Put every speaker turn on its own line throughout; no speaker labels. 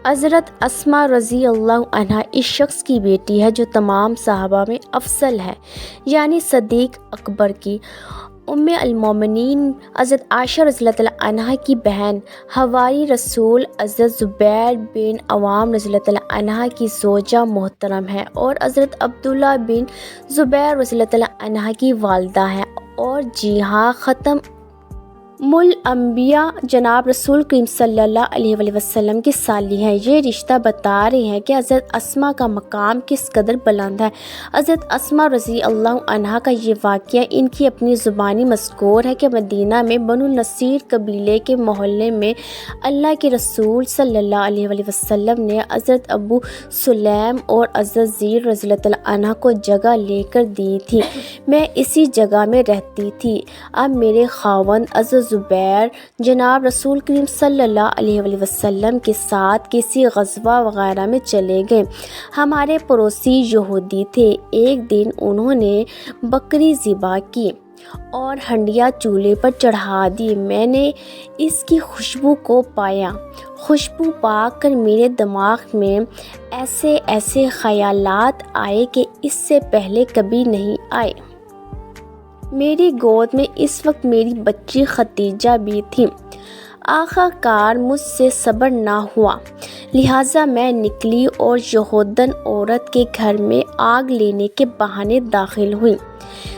حضرت اسماء رضی اللہ عنہا اس شخص کی بیٹی ہے جو تمام صحابہ میں افضل ہے، یعنی صدیق اکبر کی ام المومنین حضرت عائشہ رضی اللہ عنہا کی بہن، حواری رسول حضرت زبیر بن عوام رضی اللہ عنہا کی زوجہ محترم ہے، اور حضرت عبداللہ بن زبیر رضی اللہ عنہا کی والدہ ہیں، اور جی ہاں، ختم الانبیاء جناب رسول کریم صلی اللہ علیہ وآلہ وسلم کی سالی ہیں۔ یہ رشتہ بتا رہے ہیں کہ حضرت اسماء کا مقام کس قدر بلند ہے۔ حضرت اسماء رضی اللہ عنہا کا یہ واقعہ ان کی اپنی زبانی مذکور ہے کہ مدینہ میں بنو نصیر قبیلے کے محلے میں اللہ کے رسول صلی اللہ علیہ وآلہ وسلم نے حضرت ابو سلیم اور حضرت زیر رضی اللہ عنہ کو جگہ لے کر دی تھی۔ میں اسی جگہ میں رہتی تھی۔ اب میرے خاوند حضرت زبیر جناب رسول کریم صلی اللہ علیہ وآلہ وسلم کے ساتھ کسی غزوہ وغیرہ میں چلے گئے۔ ہمارے پڑوسی یہودی تھے۔ ایک دن انہوں نے بکری ذبح کی اور ہنڈیا چولہے پر چڑھا دی۔ میں نے اس کی خوشبو کو پایا۔ خوشبو پا کر میرے دماغ میں ایسے خیالات آئے کہ اس سے پہلے کبھی نہیں آئے۔ میری گود میں اس وقت میری بچی ختیجہ بھی تھی۔ آخر کار مجھ سے صبر نہ ہوا، لہٰذا میں نکلی اور یہودن عورت کے گھر میں آگ لینے کے بہانے داخل ہوئی۔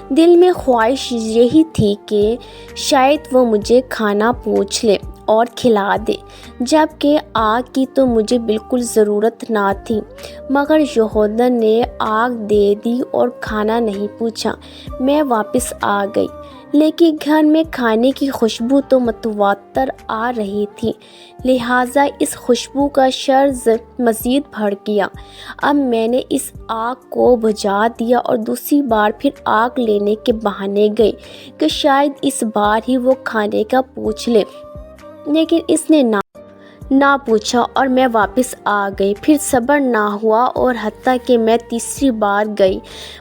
دل میں خواہش یہی تھی کہ شاید وہ مجھے کھانا پوچھ لے اور کھلا دے، جبکہ آگ کی تو مجھے بالکل ضرورت نہ تھی، مگر یہودن نے آگ دے دی اور کھانا نہیں پوچھا۔ میں واپس آ گئی، لیکن گھر میں کھانے کی خوشبو تو متواتر آ رہی تھی، لہٰذا اس خوشبو کا شرز مزید بڑھ گیا۔ اب میں نے اس آگ کو بجھا دیا اور دوسری بار پھر آگ لینے کے بہانے گئی کہ شاید اس بار ہی وہ کھانے کا پوچھ لے، لیکن اس نے نہ پوچھا اور میں واپس آ گئی۔ پھر صبر نہ ہوا اور حتیٰ کہ میں تیسری بار گئی،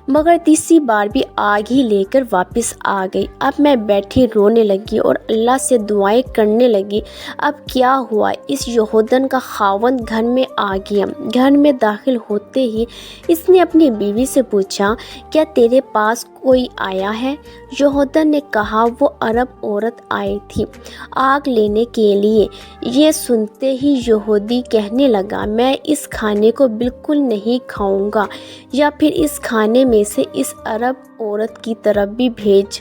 مگر تیسری بار بھی آگ ہی لے کر واپس آ گئی۔ اب میں بیٹھی رونے لگی اور اللہ سے دعائیں کرنے لگی۔ اب کیا ہوا؟ اس یہودن کا خاوند گھر میں آ گیا۔ گھر میں داخل ہوتے ہی اس نے اپنی بیوی سے پوچھا، کیا تیرے پاس کوئی آیا ہے؟ یہودن نے کہا، وہ عرب عورت آئی تھی آگ لینے کے لیے۔ یہ سنتے ہی یہودی کہنے لگا، میں اس کھانے کو بالکل نہیں کھاؤں گا، یا پھر اس کھانے میں سے اس عرب عورت کی طرف بھی بھیج۔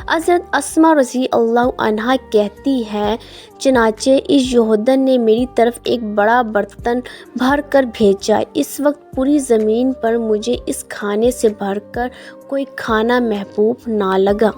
حضرت اسماء رضی اللہ عنہا کہتی ہے، چنانچہ اس یہودن نے میری طرف ایک بڑا برتن بھر کر بھیجا۔ اس وقت پوری زمین پر مجھے اس کھانے سے بڑھ کر کوئی کھانا محبوب نہ لگا۔